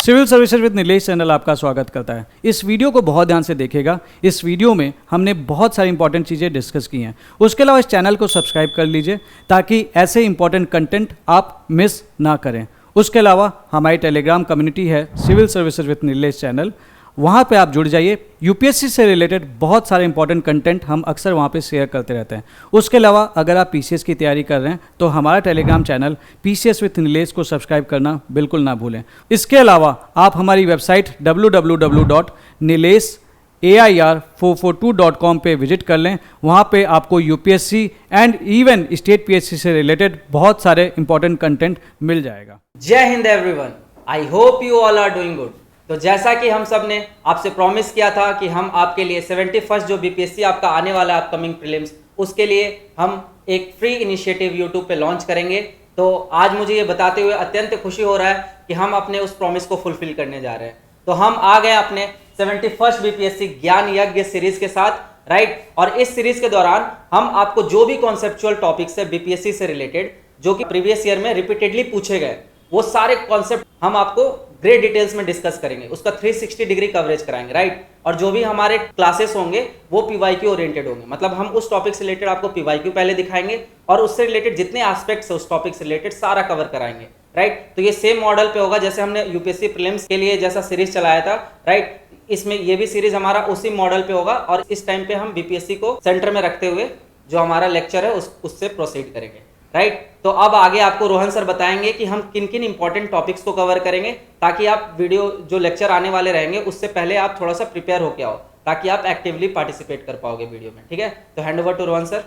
Civil services with Nilesh channel आपका स्वागत करता है। इस वीडियो को बहुत ध्यान से देखिएगा। इस वीडियो में हमने बहुत सारी इंपॉर्टेंट चीज़ें डिस्कस की हैं। उसके अलावा इस चैनल को सब्सक्राइब कर लीजिए ताकि ऐसे इंपॉर्टेंट कंटेंट आप मिस ना करें। उसके अलावा हमारी टेलीग्राम कम्युनिटी है civil services with Nilesh channel, वहाँ पे आप जुड़ जाइए। यूपीएससी से रिलेटेड बहुत सारे इंपॉर्टेंट कंटेंट हम अक्सर वहाँ पे शेयर करते रहते हैं। उसके अलावा अगर आप पीसीएस की तैयारी कर रहे हैं तो हमारा Telegram channel PCS with Nilesh को सब्सक्राइब करना बिल्कुल ना भूलें। इसके अलावा आप हमारी वेबसाइट www.nilesair442.com पे विजिट कर लें। वहाँ पे आपको UPSC and even state PSC से रिलेटेड बहुत सारे इंपॉर्टेंट कंटेंट मिल जाएगा। Jai Hind everyone, I hope you all are doing good. तो जैसा कि हम सब ने आपसे प्रॉमिस किया था कि हम आपके लिए 71st जो बीपीएससी आपका आने वाला है अपकमिंग प्रीलिम्स, उसके लिए हम एक फ्री इनिशिएटिव यूट्यूब पे लॉन्च करेंगे। तो आज मुझे ये बताते हुए अत्यंत खुशी हो रहा है कि हम अपने उस प्रॉमिस को फुलफिल करने जा रहे हैं। तो हम आ गए अपने 71st बीपीएससी ज्ञान यज्ञ सीरीज के साथ, राइट। और इस सीरीज के दौरान हम आपको जो भी कॉन्सेप्चुअल टॉपिक्स है बीपीएससी से रिलेटेड, जो कि प्रीवियस ईयर में रिपीटेडली पूछे गए, वो सारे कॉन्सेप्ट हम आपको ग्रेट डिटेल्स में डिस्कस करेंगे। उसका 360 डिग्री कवरेज कराएंगे, राइट। और जो भी हमारे क्लासेस होंगे वो पीवाईक्यू ओरिएंटेड होंगे। मतलब हम उस टॉपिक से रिलेटेड आपको पीवाईक्यू पहले दिखाएंगे और उससे रिलेटेड जितने एस्पेक्ट्स है उस टॉपिक से रिलेटेड सारा कवर कराएंगे, राइट। तो ये सेम मॉडल पे होगा जैसे हमने यूपीएससी प्रीलिम्स के लिए जैसा सीरीज चलाया था, राइट। इसमें ये भी सीरीज हमारा उसी मॉडल पे होगा और इस टाइम पे हम बीपीएससी को सेंटर में रखते हुए जो हमारा लेक्चर है उससे प्रोसीड करेंगे, राइट। तो अब आगे आपको रोहन सर बताएंगे कि हम किन किन इंपॉर्टेंट टॉपिक्स को कवर करेंगे, ताकि आप वीडियो जो लेक्चर आने वाले रहेंगे उससे पहले आप थोड़ा सा प्रिपेयर होके आओ, ताकि आप एक्टिवली पार्टिसिपेट कर पाओगे वीडियो में, ठीक है। तो hand over to Rohan sir.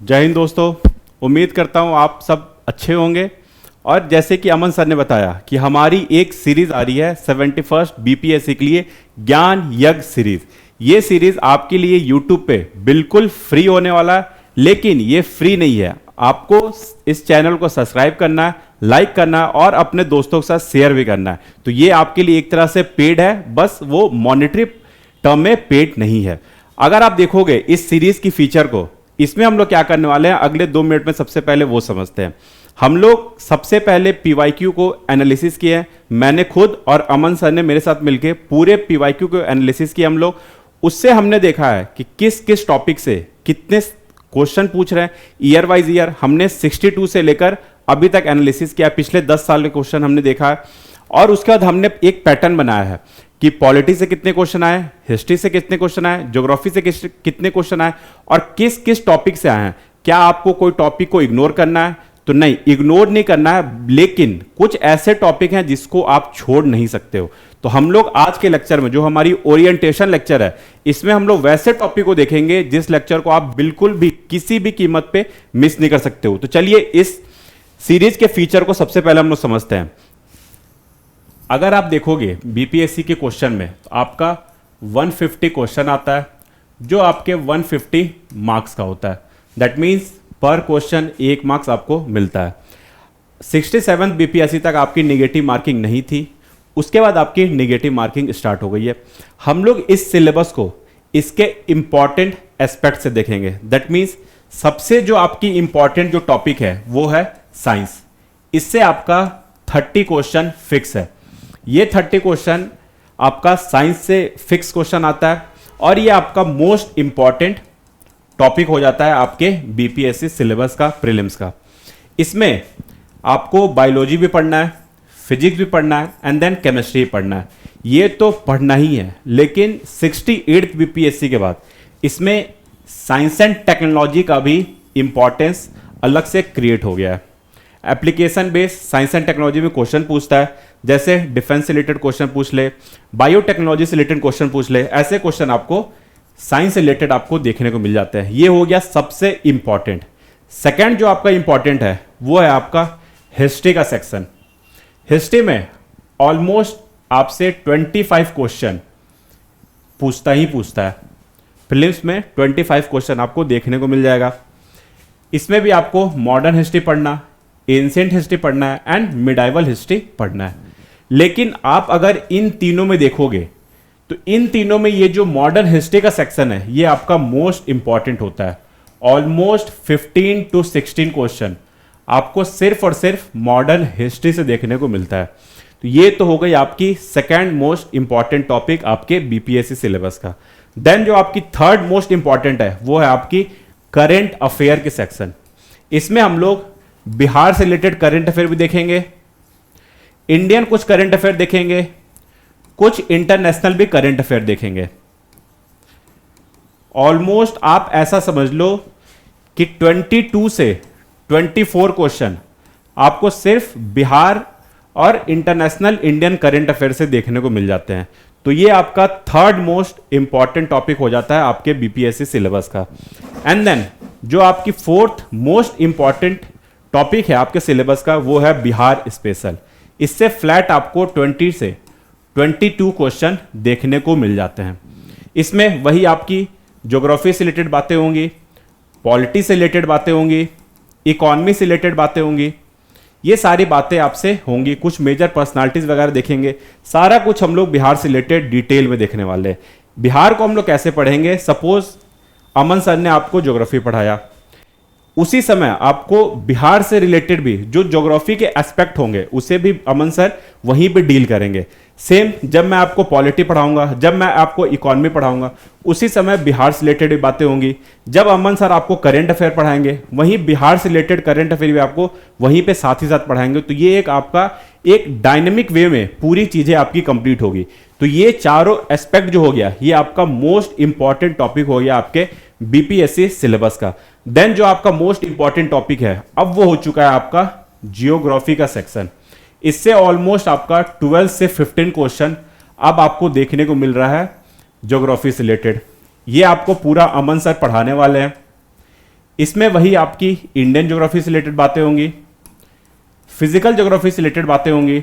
Jai Hind दोस्तों, उम्मीद करता हूँ आप सब अच्छे होंगे। और जैसे कि अमन सर ने बताया कि हमारी एक सीरीज आ रही है 71st बीपीएससी के लिए ज्ञान यज्ञ सीरीज। ये सीरीज आपके लिए यूट्यूब पे बिल्कुल फ्री होने वाला है, लेकिन ये फ्री नहीं है। आपको इस चैनल को सब्सक्राइब करना है, लाइक करना है और अपने दोस्तों के साथ शेयर भी करना है। तो ये आपके लिए एक तरह से पेड है, बस वो मॉनेटरी टर्म में पेड नहीं है। अगर आप देखोगे इस सीरीज की फीचर को, इसमें हम लोग क्या करने वाले हैं अगले 2 मिनट में, सबसे पहले वो समझते हैं। हम लोग सबसे पहले पीवाईक्यू को एनालिसिस किया है। मैंने खुद और अमन सर ने मेरे साथ मिलकर पूरे पीवाईक्यू को एनालिसिस किया हम लोग। उससे हमने देखा है कि किस किस टॉपिक से कितने क्वेश्चन पूछ रहे हैं ईयर वाइज ईयर। हमने 62 से लेकर अभी तक एनालिसिस किया, पिछले 10 साल के क्वेश्चन हमने देखा है। और उसके बाद हमने एक पैटर्न बनाया है कि पॉलिटी से कितने क्वेश्चन आए, हिस्ट्री से कितने क्वेश्चन आए, ज्योग्राफी से कितने क्वेश्चन आए और किस किस टॉपिक से आए हैं। क्या आपको कोई टॉपिक को इग्नोर करना है? तो नहीं, इग्नोर नहीं करना है, लेकिन कुछ ऐसे टॉपिक हैं जिसको आप छोड़ नहीं सकते हो। तो हम लोग आज के लेक्चर में, जो हमारी ओरिएंटेशन लेक्चर है, इसमें हम लोग वैसे टॉपिक को देखेंगे जिस लेक्चर को आप बिल्कुल भी किसी भी कीमत पे मिस नहीं कर सकते हो। तो चलिए इस सीरीज के फीचर को सबसे पहले हम लोग समझते हैं। अगर आप देखोगे बीपीएससी के क्वेश्चन में, तो आपका 150 क्वेश्चन आता है जो आपके 150 मार्क्स का होता है। दैट मीन्स पर क्वेश्चन 1 मार्क्स आपको मिलता है। 67 बीपीएससी तक आपकी नेगेटिव मार्किंग नहीं थी, उसके बाद आपकी नेगेटिव मार्किंग स्टार्ट हो गई है। हम लोग इस सिलेबस को इसके इंपॉर्टेंट एस्पेक्ट से देखेंगे। दैट मीन्स सबसे जो आपकी इंपॉर्टेंट जो टॉपिक है वो है साइंस। इससे आपका 30 क्वेश्चन फिक्स है। ये 30 क्वेश्चन आपका साइंस से फिक्स क्वेश्चन आता है और ये आपका मोस्ट इंपॉर्टेंट टॉपिक हो जाता है आपके बीपीएससी सिलेबस का, प्रीलिम्स का। इसमें आपको बायोलॉजी भी पढ़ना है, फिजिक्स भी पढ़ना है एंड देन केमिस्ट्री पढ़ना है। ये तो पढ़ना ही है, लेकिन 68th बीपीएससी के बाद इसमें साइंस एंड टेक्नोलॉजी का भी इंपॉर्टेंस अलग से क्रिएट हो गया है। Application based science and technology में क्वेश्चन पूछता है, जैसे डिफेंस से रिलेटेड क्वेश्चन पूछ ले, बायोटेक्नोलॉजी से रिलेटेड क्वेश्चन पूछ ले। ऐसे क्वेश्चन आपको साइंस से रिलेटेड आपको देखने को मिल जाते हैं। ये हो गया सबसे इंपॉर्टेंट। सेकंड जो आपका इंपॉर्टेंट है वो है आपका हिस्ट्री का सेक्शन। हिस्ट्री में ऑलमोस्ट आपसे 25 क्वेश्चन पूछता ही पूछता है। प्रीलिम्स में 25 क्वेश्चन आपको देखने को मिल जाएगा। इसमें भी आपको मॉडर्न हिस्ट्री पढ़ना, एंशिएंट हिस्ट्री पढ़ना है एंड मिडाइवल हिस्ट्री पढ़ना है। लेकिन आप अगर इन तीनों में देखोगे तो इन तीनों में ये जो मॉडर्न हिस्ट्री का सेक्शन है ये आपका मोस्ट इंपॉर्टेंट होता है। ऑलमोस्ट 15 to 16 क्वेश्चन आपको सिर्फ और सिर्फ मॉडर्न हिस्ट्री से देखने को मिलता है। तो ये तो हो गई आपकी सेकंड मोस्ट इंपॉर्टेंट टॉपिक आपके बीपीएससी सिलेबस का। देन जो आपकी थर्ड मोस्ट इंपॉर्टेंट है वो है आपकी करंट अफेयर के सेक्शन। इसमें हम लोग बिहार से रिलेटेड करंट अफेयर भी देखेंगे, इंडियन कुछ करंट अफेयर देखेंगे, कुछ इंटरनेशनल भी करंट अफेयर देखेंगे। ऑलमोस्ट आप ऐसा समझ लो कि 22 से 24 क्वेश्चन आपको सिर्फ बिहार और इंटरनेशनल इंडियन करंट अफेयर से देखने को मिल जाते हैं। तो ये आपका थर्ड मोस्ट इंपॉर्टेंट टॉपिक हो जाता है आपके बीपीएससी सिलेबस का। एंड देन जो आपकी फोर्थ मोस्ट इंपॉर्टेंट टॉपिक है आपके सिलेबस का वो है बिहार स्पेशल। इससे फ्लैट आपको 20 से 22 क्वेश्चन देखने को मिल जाते हैं। इसमें वही आपकी ज्योग्राफी से रिलेटेड बातें होंगी, पॉलिटी से रिलेटेड बातें होंगी, इकोनॉमी से रिलेटेड बातें होंगी, ये सारी बातें आपसे होंगी। कुछ मेजर पर्सनालिटीज वगैरह देखेंगे, सारा कुछ हम लोग बिहार से रिलेटेड डिटेल में देखने वाले हैं। बिहार को हम लोग कैसे पढ़ेंगे, सपोज अमन सर ने आपको ज्योग्राफी पढ़ाया, उसी समय आपको बिहार से रिलेटेड भी जो ज्योग्राफी के एस्पेक्ट होंगे उसे भी अमन सर वहीं पे डील करेंगे। सेम जब मैं आपको पॉलिटी पढ़ाऊंगा, जब मैं आपको इकोनॉमी पढ़ाऊंगा, उसी समय बिहार से रिलेटेड बातें होंगी। जब अमन सर आपको करंट अफेयर पढ़ाएंगे, वहीं बिहार से रिलेटेड करंट अफेयर भी आपको वहीं पे साथ ही साथ पढ़ाएंगे। तो ये एक आपका एक डायनेमिक वे में पूरी चीजें आपकी कंप्लीट होगी। तो ये चारों एस्पेक्ट जो हो गया, ये आपका मोस्ट इंपॉर्टेंट टॉपिक हो गया आपके बीपीएससी सिलेबस का। देन जो आपका मोस्ट इंपॉर्टेंट टॉपिक है अब वो हो चुका है आपका जियोग्राफी का सेक्शन। इससे ऑलमोस्ट आपका 12 से 15 क्वेश्चन अब आपको देखने को मिल रहा है ज्योग्राफी से रिलेटेड। ये आपको पूरा अमन सर पढ़ाने वाले हैं। इसमें वही आपकी इंडियन ज्योग्राफी से रिलेटेड बातें होंगी, फिजिकल ज्योग्राफी से रिलेटेड बातें होंगी,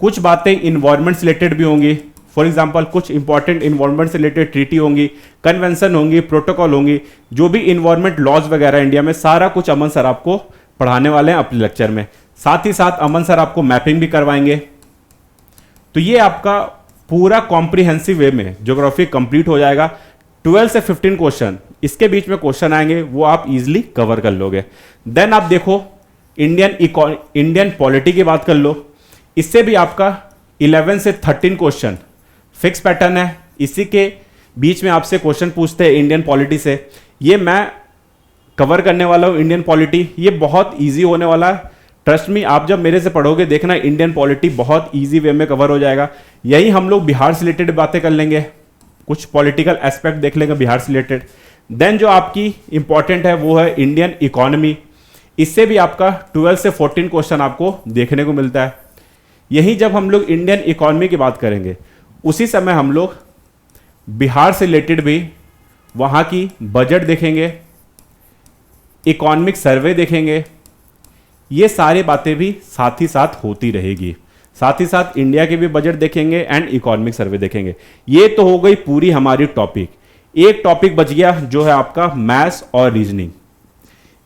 कुछ बातें इन्वायरमेंट से रिलेटेड भी होंगी। फॉर एग्जांपल कुछ इंपॉर्टेंट इन्वायरमेंट से रिलेटेड ट्रीटी होंगी, कन्वेंशन होंगी, प्रोटोकॉल होंगी, जो भी इन्वायरमेंट लॉज वगैरह इंडिया में, सारा कुछ अमन सर आपको पढ़ाने वाले हैं अपने लेक्चर में। साथ ही साथ अमन सर आपको मैपिंग भी करवाएंगे। तो ये आपका पूरा कॉम्प्रिहेंसिव वे में ज्योग्राफी कंप्लीट हो जाएगा। 12 से 15 क्वेश्चन इसके बीच में क्वेश्चन आएंगे, वो आप इजीली कवर कर लोगे। देन आप देखो इंडियन पॉलिटी की बात कर लो, इससे भी आपका 11 से 13 क्वेश्चन फिक्स पैटर्न है। इसी के बीच में आपसे क्वेश्चन पूछते हैं इंडियन पॉलिटी से। ये मैं कवर करने वाला हूं इंडियन पॉलिटी, ये बहुत इजी होने वाला है। ट्रस्ट मी, आप जब मेरे से पढ़ोगे देखना इंडियन पॉलिटी बहुत इजी वे में कवर हो जाएगा। यही हम लोग बिहार से रिलेटेड बातें कर लेंगे, कुछ पॉलिटिकल एस्पेक्ट देख लेंगे बिहार से रिलेटेड। देन जो आपकी इंपॉर्टेंट है वो है इंडियन इकोनॉमी। इससे भी आपका 12 से 14 क्वेश्चन आपको देखने को मिलता है। यही जब हम लोग इंडियन इकोनॉमी की बात करेंगे, उसी समय हम लोग बिहार से रिलेटेड भी वहाँ की बजट देखेंगे, इकोनॉमिक सर्वे देखेंगे। ये सारी बातें भी साथ ही साथ होती रहेगी। साथ ही साथ इंडिया के भी बजट देखेंगे एंड इकोनॉमिक सर्वे देखेंगे। ये तो हो गई पूरी हमारी टॉपिक। एक टॉपिक बच गया जो है आपका मैथ्स और रीजनिंग।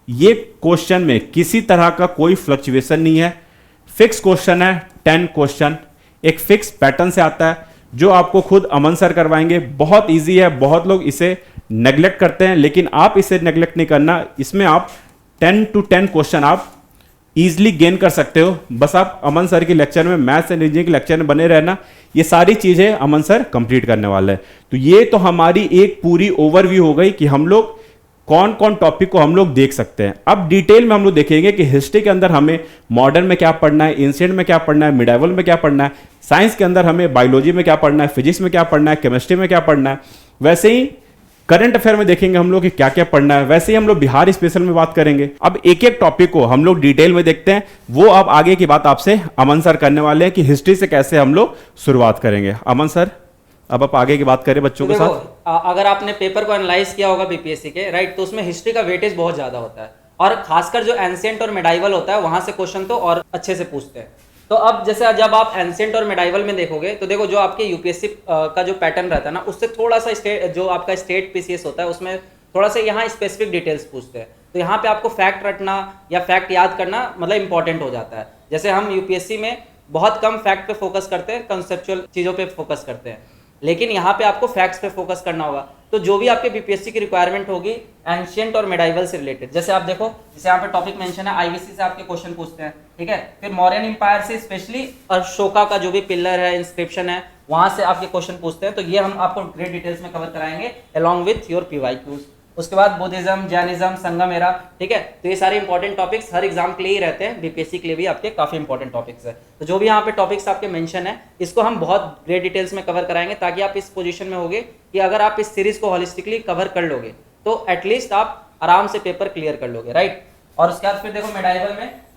ये क्वेश्चन में किसी तरह का कोई फ्लक्चुएशन नहीं है, फिक्स क्वेश्चन है। 10 क्वेश्चन एक फिक्स पैटर्न से आता है, जो आपको खुद अमन सर करवाएंगे। बहुत इजी है, बहुत लोग इसे नेग्लेक्ट करते हैं, लेकिन आप इसे नेग्लेक्ट नहीं करना। इसमें आप 10 to 10 क्वेश्चन आप इजीली गेन कर सकते हो। बस आप अमन सर के लेक्चर में, मैथ्स एंड रीजनिंग के लेक्चर में बने रहना। ये सारी चीजें अमन सर कंप्लीट करने वाले हैं। तो ये तो हमारी एक पूरी ओवरव्यू हो गई कि हम लोग कौन कौन टॉपिक को हम लोग देख सकते हैं। अब डिटेल में हम लोग देखेंगे कि हिस्ट्री के अंदर हमें मॉडर्न में क्या पढ़ना है, एंशिएंट में क्या पढ़ना है, मिडाइवल में क्या पढ़ना है, साइंस के अंदर हमें बायोलॉजी में क्या पढ़ना है, फिजिक्स में क्या पढ़ना है, केमिस्ट्री में क्या पढ़ना है। वैसे ही करंट अफेयर में देखेंगे हम लोग कि क्या क्या पढ़ना है। वैसे ही हम लोग बिहार स्पेशल में बात करेंगे। अब एक एक टॉपिक को हम लोग डिटेल में देखते हैं। वो अब आगे की बात आपसे अमन सर करने वाले हैं कि हिस्ट्री से कैसे हम लोग शुरुआत करेंगे। अमन सर, अब आप आगे की बात करें बच्चों के साथ। अगर आपने पेपर को एनालाइज किया होगा बीपीएससी के, राइट, तो उसमें हिस्ट्री का वेटेज बहुत ज्यादा होता है, और खासकर जो एंशिएंट और मिडाइवल होता है वहां से क्वेश्चन तो और अच्छे से पूछते हैं। तो अब जैसे जब आप एंशिएंट और मिडाइवल में देखोगे तो देखो जो आपके यूपीएससी का जो पैटर्न रहता है ना, उससे थोड़ा सा जो आपका स्टेट पीसीएस होता है उसमें थोड़ा सा यहाँ स्पेसिफिक डिटेल्स पूछते हैं। तो यहाँ पे आपको फैक्ट रटना या फैक्ट याद करना मतलब इंपॉर्टेंट हो जाता है। जैसे हम यूपीएससी में बहुत कम फैक्ट पे फोकस करते हैं, कंसेप्चुअल चीज़ों पे फोकस करते हैं। लेकिन यहाँ पे आपको फैक्ट्स पे फोकस करना होगा। तो जो भी आपके बीपीएससी की रिक्वायरमेंट होगी एंशियंट और मेडाइवल से रिलेटेड, जैसे आप देखो, जैसे यहाँ पे टॉपिक मेंशन है, आईवीसी से आपके क्वेश्चन पूछते हैं, ठीक है। फिर मौर्यन एम्पायर से स्पेशली अशोका का जो भी पिलर है, इंस्क्रिप्शन है, वहां से आपके क्वेश्चन पूछते हैं। तो ये हम आपको ग्रेट डिटेल्स में कवर कराएंगे अलॉन्ग विथ योर पीवाईक्यूज। उसके बाद बुद्धिज्म, जैनिज्म, संगम एरा, ठीक है। तो ये सारे इंपॉर्टेंट टॉपिक्स हर एग्जाम के लिए ही रहते हैं, बीपीएससी के लिए भी आपके काफी इंपॉर्टेंट टॉपिक्स है। तो जो भी यहाँ पे टॉपिक्स आपके मेंशन है, इसको हम बहुत ग्रेट डिटेल्स में कवर कराएंगे, ताकि आप इस पोजीशन में होगे कि अगर आप इस सीरीज को होलिस्टिकली कवर कर लोगे तो एटलीस्ट आप आराम से पेपर क्लियर कर लोगे, राइट। और उसके बाद फिर देखो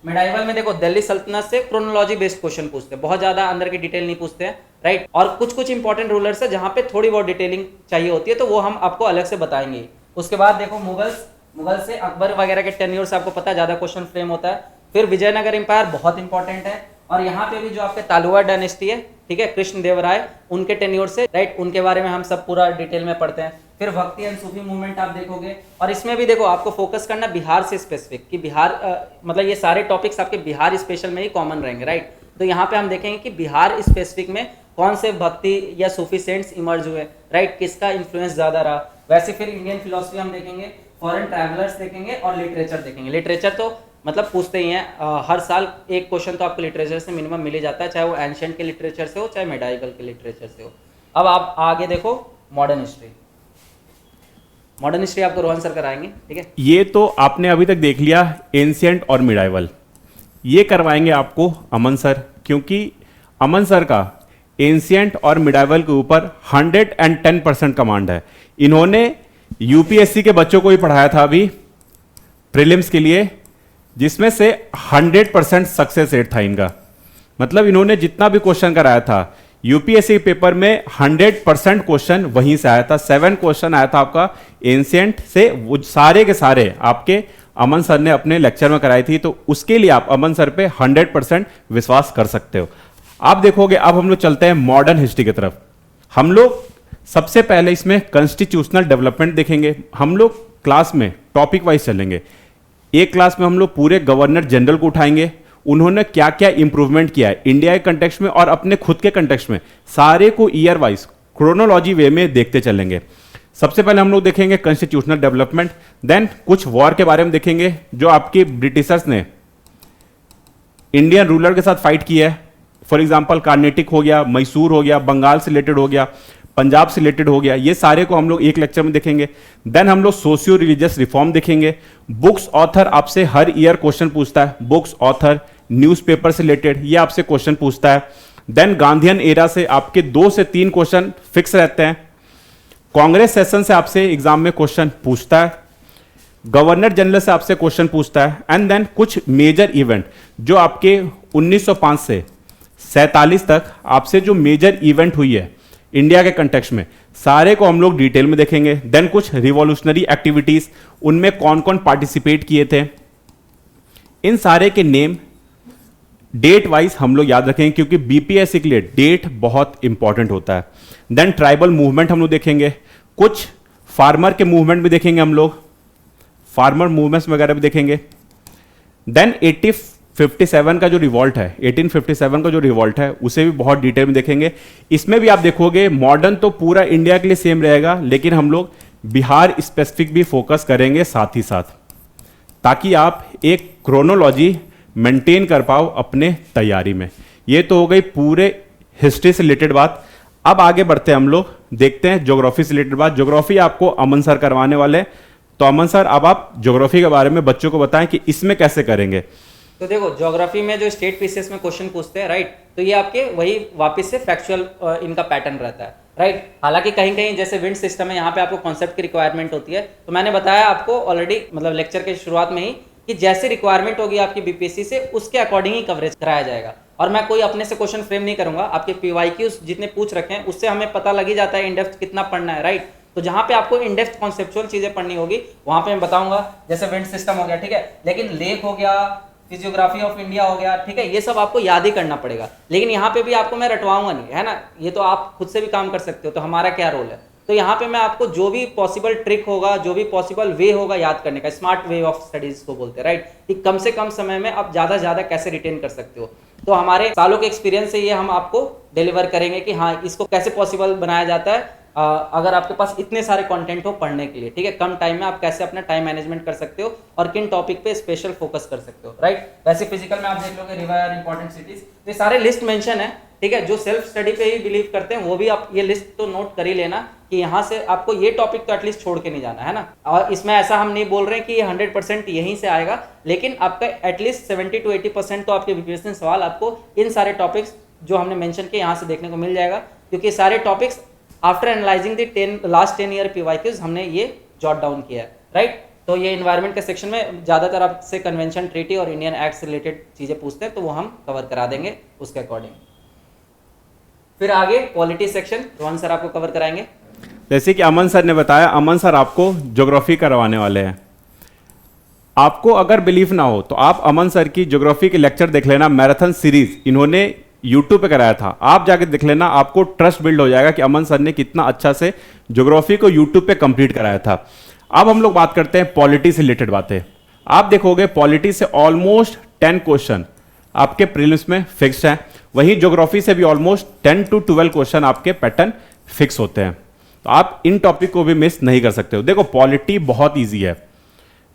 मेडाइवल में देखो दिल्ली सल्तनत से क्रोनोलॉजी बेस्ड क्वेश्चन पूछते हैं, बहुत ज्यादा अंदर की डिटेल नहीं पूछते हैं, राइट। और कुछ इंपॉर्टेंट रूलर्स है जहां पे थोड़ी बहुत डिटेलिंग चाहिए होती है, तो वो हम आपको अलग से बताएंगे। उसके बाद देखो मुगल से अकबर वगैरह के टेन्योर से आपको पता है ज्यादा क्वेश्चन फ्रेम होता है। फिर विजयनगर एम्पायर बहुत इंपॉर्टेंट है, और यहाँ पे भी जो आपके तालुआ डायनेस्टी है, ठीक है, कृष्णदेवराय, उनके टेन्योर से, राइट, उनके बारे में हम सब पूरा डिटेल में पढ़ते हैं। फिर भक्ति एंड सूफी मूवमेंट आप देखोगे, और इसमें भी देखो आपको फोकस करना बिहार से स्पेसिफिक, कि बिहार मतलब ये सारे टॉपिक्स आपके बिहार स्पेशल में ही कॉमन रहेंगे, राइट। तो यहाँ पे हम देखेंगे कि बिहार स्पेसिफिक में कौन से भक्ति या सूफी सेंट्स इमर्ज हुए, राइट, किसका इन्फ्लुएंस ज्यादा रहा। वैसे फिर इंडियन फिलोसफी हम देखेंगे, फॉरेन ट्रैवलर्स देखेंगे, और लिटरेचर देखेंगे। लिटरेचर तो मतलब पूछते ही हैं, हर साल एक क्वेश्चन तो आपको लिटरेचर से मिनिमम मिल ही जाता है, चाहे वो एंशिएंट के लिटरेचर से हो, चाहे मेडाइवल के लिटरेचर से हो। अब आप आगे देखो मॉडर्न हिस्ट्री आपको रोहन सर कराएंगे, ठीक है। ये तो आपने अभी तक देख लिया एंशिएंट और मिडाइवल, ये करवाएंगे आपको अमन सर, क्योंकि अमन सर का एंशिएंट और मिडाइवल के ऊपर 110% कमांड है। इन्होंने यूपीएससी के बच्चों को ही पढ़ाया था अभी प्रीलिम्स के लिए, जिसमें से 100% सक्सेस रेट था इनका। मतलब इन्होंने जितना भी क्वेश्चन कराया था यूपीएससी पेपर में 100% क्वेश्चन वहीं से आया था। 7 क्वेश्चन आया था आपका एंशिएंट से, वो सारे के सारे आपके अमन सर ने अपने लेक्चर में कराई थी। तो उसके लिए आप अमन सर पे 100% विश्वास कर सकते हो। आप देखोगे, अब हम लोग चलते हैं मॉडर्न हिस्ट्री की तरफ। हम लोग सबसे पहले इसमें कॉन्स्टिट्यूशनल डेवलपमेंट देखेंगे। हम लोग क्लास में टॉपिक वाइज चलेंगे। एक क्लास में हम लोग पूरे गवर्नर जनरल को उठाएंगे, उन्होंने क्या क्या इंप्रूवमेंट किया है इंडिया के कंटेक्स्ट में और अपने खुद के कंटेक्स्ट में, सारे को ईयर वाइज क्रोनोलॉजी वे में देखते चलेंगे। सबसे पहले हम लोग देखेंगे कॉन्स्टिट्यूशनल डेवलपमेंट, देन कुछ वॉर के बारे में देखेंगे जो आपके ब्रिटिशर्स ने इंडियन रूलर के साथ फाइट किया है। फॉर एग्जाम्पल कार्नेटिक हो गया, मैसूर हो गया, बंगाल से रिलेटेड हो गया, पंजाब से रिलेटेड हो गया, ये सारे को हम लोग एक लेक्चर में देखेंगे। देन हम लोग सोशियो रिलीजियस रिफॉर्म देखेंगे। बुक्स ऑथर आपसे हर ईयर क्वेश्चन पूछता है, बुक्स ऑथर न्यूज़पेपर से रिलेटेड ये आपसे क्वेश्चन पूछता है। देन गांधीयन एरा से आपके 2 से 3 क्वेश्चन फिक्स रहते हैं। कांग्रेस सेशन से आपसे एग्जाम में क्वेश्चन पूछता है। गवर्नर जनरल से आपसे क्वेश्चन पूछता है। एंड देन कुछ मेजर इवेंट जो आपके 1905 से 47 तक आपसे जो मेजर इवेंट हुई है इंडिया के कंटेक्स्ट में, सारे को हम लोग डिटेल में देखेंगे। देन कुछ रिवॉल्यूशनरी एक्टिविटीज, उनमें कौन कौन पार्टिसिपेट किए थे, इन सारे के नेम डेट वाइज हम लोग याद रखेंगे, क्योंकि बीपीएससी के लिए डेट बहुत इंपॉर्टेंट होता है। देन ट्राइबल मूवमेंट हम लोग देखेंगे, कुछ फार्मर के मूवमेंट भी देखेंगे हम लोग, फार्मर मूवमेंट्स वगैरह भी देखेंगे। देन 1857 का जो रिवॉल्ट है, 1857 का जो रिवॉल्ट है उसे भी बहुत डिटेल में देखेंगे। इसमें भी आप देखोगे मॉडर्न तो पूरा इंडिया के लिए सेम रहेगा, लेकिन हम लोग बिहार स्पेसिफिक भी फोकस करेंगे साथ ही साथ, ताकि आप एक क्रोनोलॉजी मेंटेन कर पाओ अपने तैयारी में। ये तो हो गई पूरे हिस्ट्री से रिलेटेड बात। अब आगे बढ़ते हैं, हम लोग देखते हैं ज्योग्राफी से रिलेटेड बात। ज्योग्राफी आपको अमन सर करवाने वाले, तो अमन सर अब आप ज्योग्राफी के बारे में बच्चों को बताएं कि इसमें कैसे करेंगे। तो देखो ज्योग्राफी में जो स्टेट पीसेस में क्वेश्चन पूछते हैं, राइट, तो ये आपके वही वापस से फैक्चुअल इनका पैटर्न रहता है, राइट। हालांकि कहीं कहीं जैसे विंड सिस्टम है, यहाँ पे आपको कॉन्सेप्ट की रिक्वायरमेंट होती है। तो मैंने बताया आपको ऑलरेडी, मतलब लेक्चर के शुरुआत में ही, कि जैसे रिक्वायरमेंट होगी आपकी बीपीएससी से, उसके अकॉर्डिंग ही कवरेज कराया जाएगा। और मैं कोई अपने से क्वेश्चन फ्रेम नहीं करूंगा, आपके पीवाईक्यूज जितने पूछ रखे हैं उससे हमें पता लग ही जाता है इन डेप्थ कितना पढ़ना है, राइट। तो जहां पे आपको इन डेप्थ कॉन्सेप्चुअल चीजें पढ़नी होगी वहां पे मैं बताऊंगा, जैसे विंड सिस्टम हो गया, ठीक है, लेकिन लेक हो गया, फिजियोग्राफी ऑफ इंडिया हो गया, ठीक है, ये सब आपको याद ही करना पड़ेगा। लेकिन यहाँ पे भी आपको मैं रटवाऊंगा नहीं, है ना, ये तो आप खुद से भी काम कर सकते हो। तो हमारा क्या रोल है, तो यहाँ पे मैं आपको जो भी पॉसिबल ट्रिक होगा, जो भी पॉसिबल वे होगा याद करने का, स्मार्ट वे ऑफ स्टडीज को बोलते हैं, राइट, कि कम से कम समय में आप ज्यादा से ज्यादा कैसे रिटेन कर सकते हो। तो हमारे सालों के एक्सपीरियंस से ये हम आपको डिलीवर करेंगे कि हाँ इसको कैसे पॉसिबल बनाया जाता है अगर आपके पास इतने सारे कंटेंट हो पढ़ने के लिए, ठीक है। कम टाइम में आप कैसे अपना टाइम मैनेजमेंट कर सकते हो और किन टॉपिक पे स्पेशल फोकस कर सकते हो, राइट। वैसे फिजिकल में आप देख लोगे रिवायर, इंपॉर्टेंट सिटीज, ये सारे लिस्ट मेंशन है, ठीक है। जो सेल्फ स्टडी पे ही बिलीव करते हैं वो भी आप ये लिस्ट तो नोट कर ही लेना कि यहाँ से आपको ये टॉपिक तो एटलीस्ट छोड़ के नहीं जाना है ना। और इसमें ऐसा हम नहीं बोल रहे हैं कि ये 100% यहीं से आएगा, लेकिन आपका एटलीस्ट 70 to 80% तो आपके बीपीएससी सवाल आपको इन सारे टॉपिक्स जो हमने मेंशन किए यहाँ से देखने को मिल जाएगा, क्योंकि सारे topics after analysing the last 10 year PYQs हमने ये जॉट डाउन किया है, राइट। तो ये इन्वायरमेंट के सेक्शन में ज़्यादातर आपसे कन्वेंशन, ट्रीटी और इंडियन एक्ट से रिलेटेड चीज़ें पूछते हैं, तो वो हम कवर करा देंगे उसके अकॉर्डिंग। फिर आगे पॉलिटी सेक्शन रोहन सर आपको कवर कराएंगे। जैसे कि अमन सर ने बताया, अमन सर आपको ज्योग्राफी करवाने वाले हैं। आपको अगर बिलीफ ना हो तो आप अमन सर की ज्योग्राफी के लेक्चर देख लेना, मैराथन सीरीज इन्होंने यूट्यूब पे कराया था, आप जाके देख लेना, आपको ट्रस्ट बिल्ड हो जाएगा कि अमन सर ने कितना अच्छा से ज्योग्राफी को यूट्यूब पे कंप्लीट कराया था। अब हम लोग बात करते हैं पॉलिटी से रिलेटेड बातें। आप देखोगे पॉलिटी से ऑलमोस्ट 10 क्वेश्चन आपके प्रीलिम्स में फिक्स्ड हैं, वहीं ज्योग्राफी से भी ऑलमोस्ट 10 to 12 क्वेश्चन आपके पैटर्न फिक्स होते हैं। तो आप इन टॉपिक को भी मिस नहीं कर सकते हो। देखो पॉलिटी बहुत ईजी है,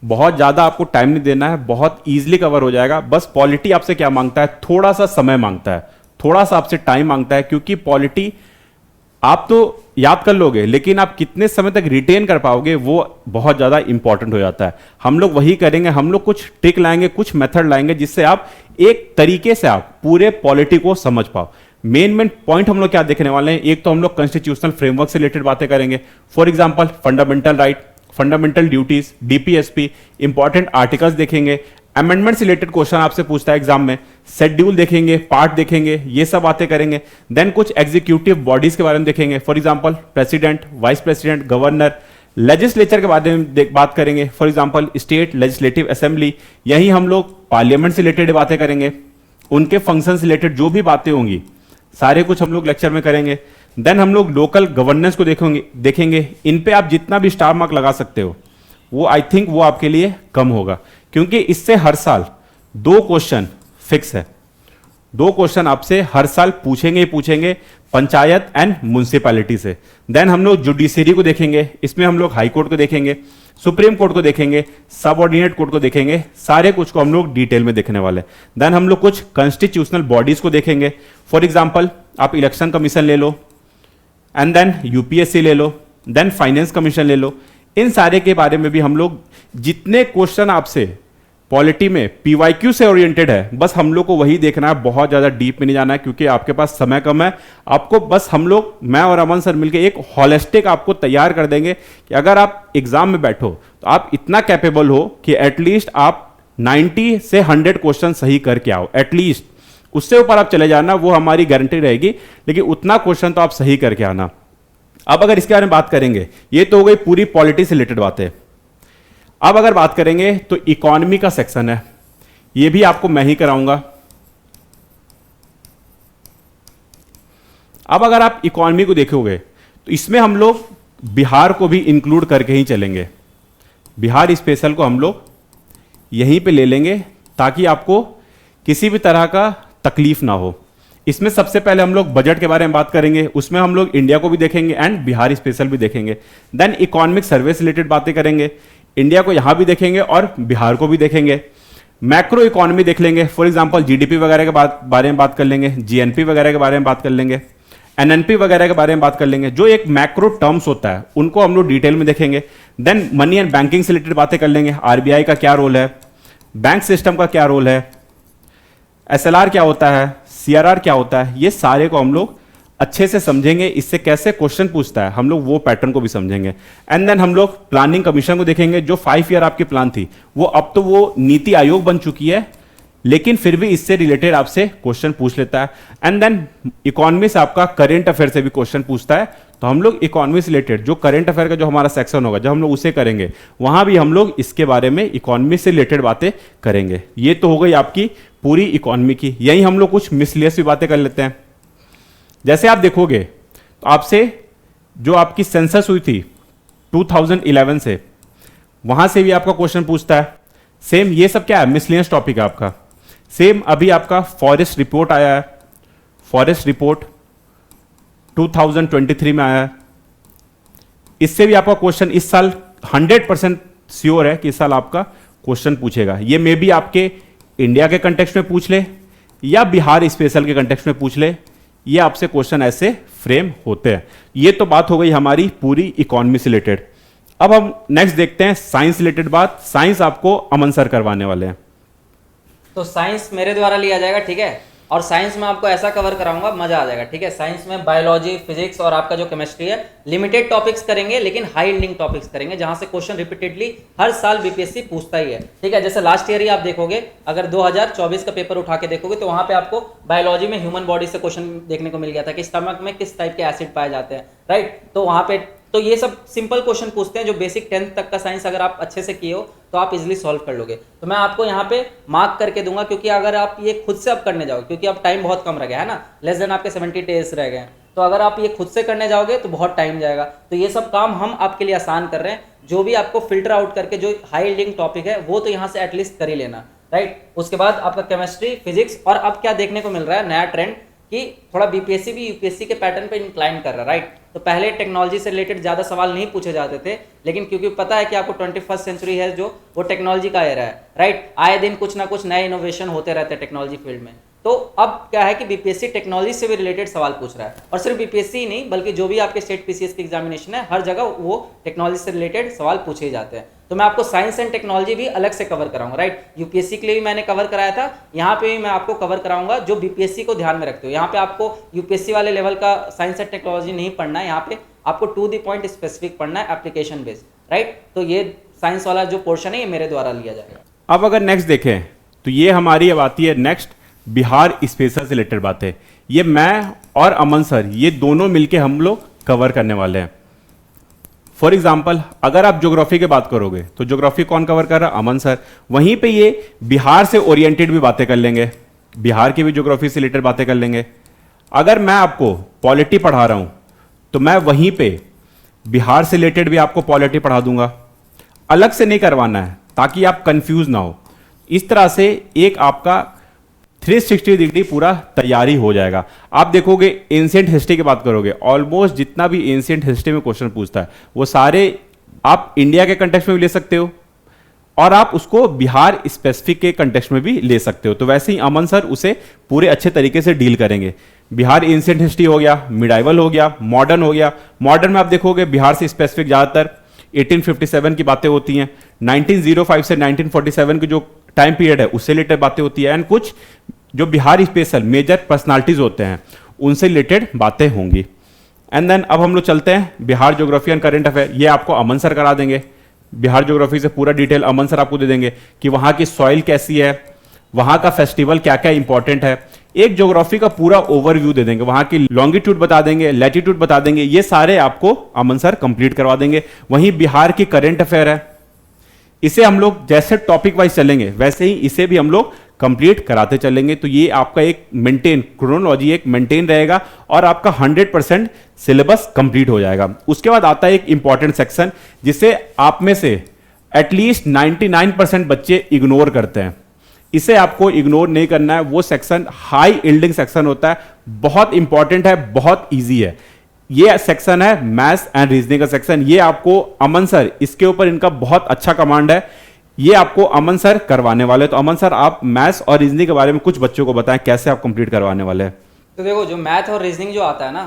बहुत ज़्यादा आपको टाइम नहीं देना है, बहुत ईजिली कवर हो जाएगा। बस पॉलिटी आपसे क्या मांगता है, थोड़ा सा समय मांगता है, थोड़ा सा आपसे टाइम मांगता है, क्योंकि पॉलिटी आप तो याद कर लोगे लेकिन आप कितने समय तक रिटेन कर पाओगे वो बहुत ज़्यादा इंपॉर्टेंट हो जाता है। हम लोग वही करेंगे, हम लोग कुछ ट्रिक लाएंगे, कुछ मेथड लाएंगे जिससे आप एक तरीके से आप पूरे पॉलिटी को समझ पाओ। मेन पॉइंट हम लोग क्या देखने वाले हैं, एक तो हम लोग कॉन्स्टिट्यूशनल फ्रेमवर्क से रिलेटेड बातें करेंगे, for example fundamental right, fundamental duties, DPSP, important articles देखेंगे, अमेंडमेंट से रिलेटेड क्वेश्चन आपसे पूछता है एग्जाम में, शेड्यूल देखेंगे, पार्ट देखेंगे, ये सब बातें करेंगे। देन कुछ एग्जीक्यूटिव बॉडीज के बारे में देखेंगे, for example president, vice president, governor. Legislature के बारे में बात करेंगे, for example state legislative assembly. यही हम लोग पार्लियामेंट से रिलेटेड बातें करेंगे, उनके फंक्शन से रिलेटेड जो भी बातें होंगी सारे कुछ हम लोग लेक्चर में करेंगे। देन हम लोग लोकल गवर्नेंस को देखेंगे। इन पे आप जितना भी स्टार मार्क लगा सकते हो वो आई थिंक वो आपके लिए कम होगा, क्योंकि इससे हर साल 2 क्वेश्चन फिक्स है। 2 क्वेश्चन आपसे हर साल पूछेंगे ही पूछेंगे, पंचायत एंड म्युनिसिपैलिटी से। देन हम लोग जुडिशरी को देखेंगे, इसमें हम लोग हाई कोर्ट को देखेंगे, सुप्रीम कोर्ट को देखेंगे, सब ऑर्डिनेट कोर्ट को देखेंगे, सारे कुछ को हम लोग डिटेल में देखने वाले। देन हम लोग कुछ कॉन्स्टिट्यूशनल बॉडीज को देखेंगे, फॉर एग्जाम्पल आप इलेक्शन कमीशन ले लो, एंड देन यूपीएससी ले लो, देन फाइनेंस कमीशन ले लो। इन सारे के बारे में भी हम लोग जितने क्वेश्चन आपसे पॉलिटी में पीवाईक्यू से ओरिएंटेड है, बस हम लोग को वही देखना है, बहुत ज़्यादा डीप में नहीं जाना है, क्योंकि आपके पास समय कम है। आपको बस हम लोग, मैं और अमन सर मिलकर एक हॉलिस्टिक आपको तैयार कर देंगे कि अगर आप एग्जाम में बैठो तो आप इतना कैपेबल हो कि एटलीस्ट आप 90 से 100 क्वेश्चन सही करके आओ। एटलीस्ट उससे ऊपर आप चले जाना, वो हमारी गारंटी रहेगी, लेकिन उतना क्वेश्चन तो आप सही करके आना। अब अगर इसके बारे में बात करेंगे, ये तो हो गई पूरी पॉलिटी से रिलेटेड बातें। अब अगर बात करेंगे तो इकोनॉमी का सेक्शन है, ये भी आपको मैं ही कराऊंगा। अब अगर आप इकोनॉमी को देखोगे तो इसमें हम लोग बिहार को भी इंक्लूड करके ही चलेंगे। बिहार स्पेशल को हम लोग यहीं पे ले लेंगे ताकि आपको किसी भी तरह का तकलीफ ना हो। इसमें सबसे पहले हम लोग बजट के बारे में बात करेंगे, उसमें हम लोग इंडिया को भी देखेंगे एंड बिहार स्पेशल भी देखेंगे। देन इकोनॉमिक सर्वे से रिलेटेड बातें करेंगे, इंडिया को यहां भी देखेंगे और बिहार को भी देखेंगे। मैक्रो इकोनॉमी देख लेंगे, फॉर एग्जांपल जीडीपी वगैरह के बारे में बात कर लेंगे, जीएनपी वगैरह के बारे में बात कर लेंगे, एनएनपी वगैरह के बारे में बात कर लेंगे। जो एक मैक्रो टर्म्स होता है उनको हम लोग डिटेल में देखेंगे। देन मनी एंड बैंकिंग से रिलेटेड बातें कर लेंगे, आरबीआई का क्या रोल है, बैंक सिस्टम का क्या रोल है, एसएलआर क्या होता है, सीआरआर क्या होता है, ये सारे को हम लोग अच्छे से समझेंगे। इससे कैसे क्वेश्चन पूछता है हम लोग वो पैटर्न को भी समझेंगे। एंड देन हम लोग प्लानिंग कमीशन को देखेंगे। जो 5 ईयर आपकी प्लान थी वो अब तो वो नीति आयोग बन चुकी है, लेकिन फिर भी इससे रिलेटेड आपसे क्वेश्चन पूछ लेता है। एंड देन इकोनॉमी से आपका करेंट अफेयर से भी क्वेश्चन पूछता है, तो हम लोग इकोनॉमी से रिलेटेड जो करेंट अफेयर का जो हमारा सेक्शन होगा, जब हम लोग उसे करेंगे वहां भी हम लोग इसके बारे में इकोनॉमी से रिलेटेड बातें करेंगे। ये तो हो गई आपकी पूरी इकोनॉमी की। यही हम लोग कुछ मिसलेनियस भी बातें कर लेते हैं। जैसे आप देखोगे तो आपसे जो आपकी सेंसस हुई थी 2011 से, वहां से भी आपका क्वेश्चन पूछता है। सेम ये सब क्या है, मिसलेनियस टॉपिक है आपका। सेम अभी आपका फॉरेस्ट रिपोर्ट आया है, फॉरेस्ट रिपोर्ट 2023 में आया है। इससे भी आपका क्वेश्चन इस साल 100% श्योर है कि इस साल आपका क्वेश्चन पूछेगा। ये मे भी आपके इंडिया के कंटेक्स्ट में पूछ ले या बिहार स्पेशल के कंटेक्स्ट में पूछ ले, ये आपसे क्वेश्चन ऐसे फ्रेम होते हैं। ये तो बात हो गई हमारी पूरी इकोनॉमी से रिलेटेड। अब हम नेक्स्ट देखते हैं साइंस रिलेटेड बात। साइंस आपको अमन सर करवाने वाले हैं। तो साइंस मेरे द्वारा लिया जाएगा, ठीक है। और साइंस में आपको ऐसा कवर कराऊंगा, मजा आ जाएगा, ठीक है। साइंस में बायोलॉजी, फिजिक्स और आपका जो केमिस्ट्री है, लिमिटेड टॉपिक्स करेंगे लेकिन हाई यील्डिंग टॉपिक्स करेंगे, जहां से क्वेश्चन रिपीटेडली हर साल बीपीएससी पूछता ही है, ठीक है। जैसे लास्ट ईयर ही आप देखोगे, अगर 2024 का पेपर उठा के देखोगे तो वहां पे आपको बायोलॉजी में ह्यूमन बॉडी से क्वेश्चन देखने को मिल गया था कि स्टमक में किस टाइप के एसिड पाए जाते हैं, राइट। तो वहां पे तो ये सब सिंपल क्वेश्चन पूछते हैं जो बेसिक 10th तक का साइंस अगर आप अच्छे से किए हो तो आप इजीली सॉल्व कर लोगे। तो मैं आपको यहाँ पे मार्क करके दूंगा, क्योंकि अगर आप ये खुद से अब करने जाओगे, क्योंकि अब टाइम बहुत कम रह गया है ना, लेस देन आपके 70 डेज रह गए हैं, तो अगर आप ये खुद से करने जाओगे तो बहुत टाइम जाएगा। तो ये सब काम हम आपके लिए आसान कर रहे हैं। जो भी आपको फिल्टर आउट करके जो हाई यील्डिंग टॉपिक है वो तो यहाँ से एटलीस्ट कर ही लेना, राइट। उसके बाद आपका केमिस्ट्री, फिजिक्स, और अब क्या देखने को मिल रहा है नया ट्रेंड कि थोड़ा बीपीएससी भी यूपीएससी के पैटर्न पे इंक्लाइन कर रहा है, राइट। तो पहले टेक्नोलॉजी से रिलेटेड ज़्यादा सवाल नहीं पूछे जाते थे, लेकिन क्योंकि पता है कि आपको 21st सेंचुरी है जो वो टेक्नोलॉजी का एरा है, राइट। आए दिन कुछ ना कुछ नए इनोवेशन होते रहते हैं टेक्नोलॉजी फील्ड में। तो अब क्या है कि बीपीएससी टेक्नोलॉजी से भी रिलेटेड सवाल पूछ रहा है, और सिर्फ बीपीएससी ही नहीं बल्कि जो भी आपके स्टेट पीसीएस की एग्जामिनेशन है हर जगह वो टेक्नोलॉजी से रिलेटेड सवाल पूछे ही जाते हैं। तो मैं आपको साइंस एंड टेक्नोलॉजी भी अलग से कवर कराऊंगा, राइट। यूपीएससी के लिए भी मैंने कवर कराया था, यहाँ पे भी मैं आपको कवर कराऊंगा जो बीपीएससी को ध्यान में रखते हो। यहाँ पे आपको यूपीएससी वाले लेवल का साइंस एंड टेक्नोलॉजी नहीं पढ़ना है, यहाँ पे आपको टू द पॉइंट स्पेसिफिक पढ़ना है, एप्लीकेशन बेस्ड, राइट। तो ये साइंस वाला जो पोर्शन है ये मेरे द्वारा लिया जाएगा। अब अगर नेक्स्ट देखें तो ये हमारी अब आती है नेक्स्ट बिहार स्पेशल से रिलेटेड बातें। ये मैं और अमन सर ये दोनों मिलके हम लोग कवर करने वाले हैं। फॉर एग्जाम्पल अगर आप ज्योग्राफी की बात करोगे तो ज्योग्राफी कौन कवर कर रहा है? अमन सर। वहीं पे ये बिहार से ओरिएंटेड भी बातें कर लेंगे, बिहार की भी ज्योग्राफी से रिलेटेड बातें कर लेंगे। अगर मैं आपको पॉलिटी पढ़ा रहा हूं तो मैं वहीं पे बिहार से रिलेटेड भी आपको पॉलिटी पढ़ा दूंगा। अलग से नहीं करवाना है ताकि आप कंफ्यूज ना हो। इस तरह से एक आपका 360 डिग्री पूरा तैयारी हो जाएगा। आप देखोगे एंशिएंट हिस्ट्री की बात करोगे, ऑलमोस्ट जितना भी एंशिएंट हिस्ट्री में क्वेश्चन पूछता है वो सारे आप इंडिया के कंटेक्स्ट में भी ले सकते हो और आप उसको बिहार स्पेसिफिक के कंटेक्स्ट में भी ले सकते हो। तो वैसे ही अमन सर उसे पूरे अच्छे तरीके से डील करेंगे। बिहार एंशिएंट हिस्ट्री हो गया, मिडाइवल हो गया, मॉडर्न हो गया। मॉडर्न में आप देखोगे बिहार से स्पेसिफिक ज़्यादातर 1857 की बातें होती हैं, 1905 से 1947 की जो टाइम पीरियड है उससे रिलेटेड बातें होती है, एंड कुछ जो बिहार स्पेशल मेजर पर्सनालिटीज होते हैं उनसे रिलेटेड बातें होंगी। एंड देन अब हम लोग चलते हैं Bihar geography and current affair. ये आपको अमन सर करा देंगे। बिहार ज्योग्राफी से पूरा डिटेल अमन सर आपको दे देंगे कि वहां की सॉइल कैसी है, वहां का फेस्टिवल क्या क्या इंपॉर्टेंट है। एक ज्योग्राफी का पूरा ओवरव्यू दे देंगे, वहां की लॉन्गिट्यूड बता देंगे, लैटिट्यूड बता देंगे। ये सारे आपको अमन सर कंप्लीट करवा देंगे। वहीं बिहार की करंट अफेयर है, इसे हम लोग जैसे टॉपिक वाइज चलेंगे वैसे ही इसे भी हम लोग कंप्लीट कराते चलेंगे। तो ये आपका एक मेंटेन क्रोनोलॉजी एक मेंटेन रहेगा और आपका 100% सिलेबस कंप्लीट हो जाएगा। उसके बाद आता है एक इंपॉर्टेंट सेक्शन जिसे आप में से एटलीस्ट 99% बच्चे इग्नोर करते हैं। इसे आपको इग्नोर नहीं करना है। वो सेक्शन हाई यील्डिंग सेक्शन होता है, बहुत इंपॉर्टेंट है, बहुत ईजी है। ये सेक्शन है मैथ्स एंड रीजनिंग का सेक्शन। ये आपको अमन सर, इसके ऊपर इनका बहुत अच्छा कमांड है, ये आपको अमन सर करवाने वाले। तो अमन सर आप मैथ्स और रीजनिंग के बारे में कुछ बच्चों को बताएं कैसे आप कंप्लीट करवाने वाले हैं। तो देखो जो मैथ और रीजनिंग जो आता है ना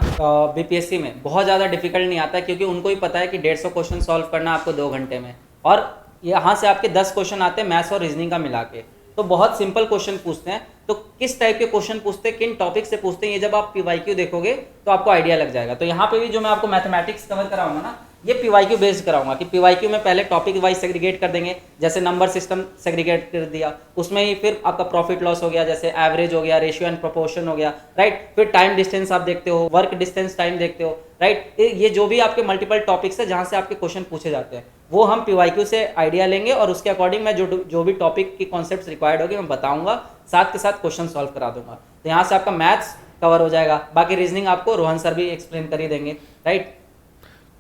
बीपीएससी में बहुत ज़्यादा डिफिकल्ट नहीं आता है, क्योंकि उनको ही पता है कि 150 क्वेश्चन सॉल्व करना आपको 2 घंटे में, और यहाँ से आपके 10 क्वेश्चन आते हैं मैथ्स और रीजनिंग का मिला के। तो बहुत सिंपल क्वेश्चन पूछते हैं। तो किस टाइप के क्वेश्चन पूछते हैं, किन टॉपिक से पूछते हैं, ये जब आप पीवाईक्यू देखोगे तो आपको आइडिया लग जाएगा। तो यहाँ पे भी जो मैं आपको मैथमेटिक्स कवर कराऊंगा ना, ये पीवाईक्यू बेस्ड कराऊंगा कि पीवाईक्यू में पहले टॉपिक वाइज सेग्रीगेट कर देंगे, जैसे नंबर सिस्टम सेग्रीगेट कर दिया, उसमें ही फिर आपका प्रॉफिट लॉस हो गया, जैसे एवरेज हो गया, रेशियो एंड प्रोपोर्शन हो गया, राइट। फिर टाइम डिस्टेंस आप देखते हो, वर्क डिस्टेंस टाइम देखते हो, राइट। ये जो भी आपके मल्टीपल टॉपिक्स है जहाँ से आपके क्वेश्चन पूछे जाते हैं वो हम पीवाईक्यू से आइडिया लेंगे और उसके अकॉर्डिंग मैं जो भी टॉपिक की कॉन्सेप्ट्स रिक्वायर्ड होगी मैं बताऊंगा, साथ के साथ क्वेश्चन सॉल्व करा दूंगा। तो यहाँ से आपका मैथ्स कवर हो जाएगा, बाकी रीजनिंग आपको रोहन सर भी एक्सप्लेन कर ही देंगे, राइट।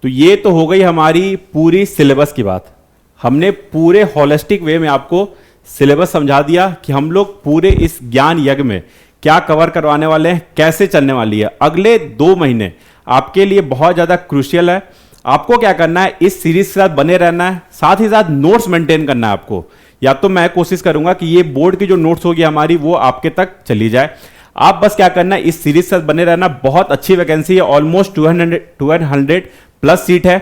तो ये तो हो गई हमारी पूरी सिलेबस की बात। हमने पूरे होलिस्टिक वे में आपको सिलेबस समझा दिया कि हम लोग पूरे इस ज्ञान यज्ञ में क्या कवर करवाने वाले हैं, कैसे चलने वाली है। अगले 2 महीने आपके लिए बहुत ज़्यादा क्रूशियल है। आपको क्या करना है, इस सीरीज के साथ बने रहना है, साथ ही साथ नोट्स मेंटेन करना है आपको। या तो मैं कोशिश करूंगा कि ये बोर्ड की जो नोट्स होगी हमारी वो आपके तक चली जाए। आप बस क्या करना है, इस सीरीज के साथ बने रहना। बहुत अच्छी वैकेंसी है, ऑलमोस्ट 200 प्लस सीट है।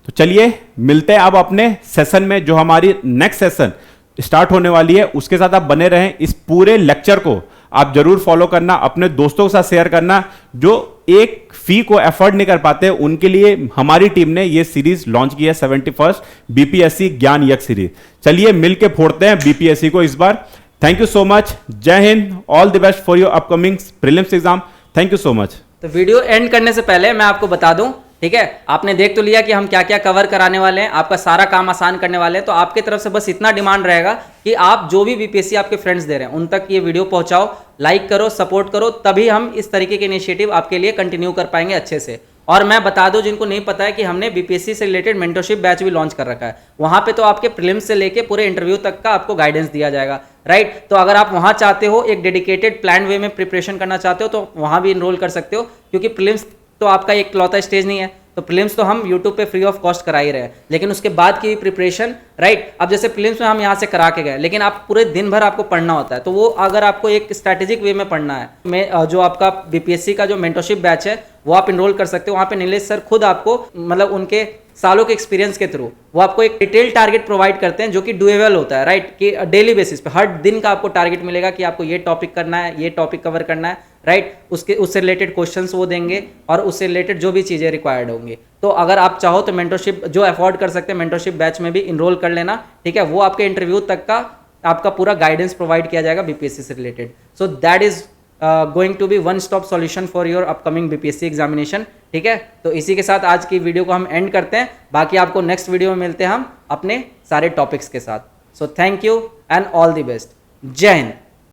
तो चलिए मिलते हैं अब अपने सेशन में, जो हमारी नेक्स्ट सेशन स्टार्ट होने वाली है उसके साथ आप बने रहें। इस पूरे लेक्चर को आप जरूर फॉलो करना, अपने दोस्तों के साथ शेयर करना जो एक फी को अफोर्ड नहीं कर पाते, उनके लिए हमारी टीम ने ये सीरीज लॉन्च की है 71st बीपीएससी ज्ञान यज्ञ सीरीज। चलिए मिलके फोड़ते हैं बीपीएससी को इस बार। थैंक यू सो मच, जय Hind, all the best for your upcoming prelims exam. Thank you so much. तो वीडियो एंड करने से पहले मैं आपको बता दूं, ठीक है, आपने देख तो लिया कि हम क्या क्या कवर कराने वाले हैं, आपका सारा काम आसान करने वाले हैं। तो आपकी तरफ से बस इतना डिमांड रहेगा कि आप जो भी बीपीएससी आपके फ्रेंड्स दे रहे हैं उन तक ये वीडियो पहुंचाओ, लाइक करो, सपोर्ट करो, तभी हम इस तरीके के इनिशिएटिव आपके लिए कंटिन्यू कर पाएंगे अच्छे से। और मैं बता दूं जिनको नहीं पता है कि हमने बीपीएससी से रिलेटेड मेंटरशिप बैच भी लॉन्च कर रखा है। वहां पे तो आपके प्रीलिम्स से लेके पूरे इंटरव्यू तक का आपको गाइडेंस दिया जाएगा, राइट। तो अगर आप वहां चाहते हो, एक डेडिकेटेड प्लान वे में प्रिपरेशन करना चाहते हो, तो वहां भी इनरोल कर सकते हो, क्योंकि प्रीलिम्स तो आपका एक लौता स्टेज नहीं है। तो प्रीलिम्स तो हम यूट्यूब पे फ्री ऑफ कॉस्ट करा ही रहे हैं, लेकिन उसके बाद की प्रिपरेशन, राइट। अब जैसे प्रीलिम्स में हम यहाँ से करा के गए, लेकिन आप पूरे दिन भर आपको पढ़ना होता है। तो वो अगर आपको एक स्ट्रैटेजिक वे में पढ़ना है, मैं जो आपका बीपीएससी का जो मेंटरशिप बैच है वो आप इनरोल कर सकते हो। वहाँ पे नीलेश सर खुद आपको, मतलब उनके सालों के एक्सपीरियंस के थ्रू वो आपको एक डिटेल टारगेट प्रोवाइड करते हैं, जो कि डुएबल होता है, राइट। कि डेली बेसिस पे हर दिन का आपको टारगेट मिलेगा कि आपको ये टॉपिक करना है, ये टॉपिक कवर करना है, राइट। उससे रिलेटेड क्वेश्चंस वो देंगे और उससे रिलेटेड जो भी चीज़ें रिक्वायर्ड होंगी। तो अगर आप चाहो तो मेंटरशिप जो अफोर्ड कर सकते हैं, मेंटरशिप बैच में भी इनरोल कर लेना, ठीक है। वो आपके इंटरव्यू तक का आपका पूरा गाइडेंस प्रोवाइड किया जाएगा बीपीएससी से related. So that is going to be one stop solution for your upcoming BPSC examination, ठीक है। तो इसी के साथ आज की वीडियो को हम एंड करते हैं। बाकी आपको नेक्स्ट वीडियो में मिलते हैं हम अपने सारे टॉपिक्स के साथ। So thank you and all the best. जय हिंद।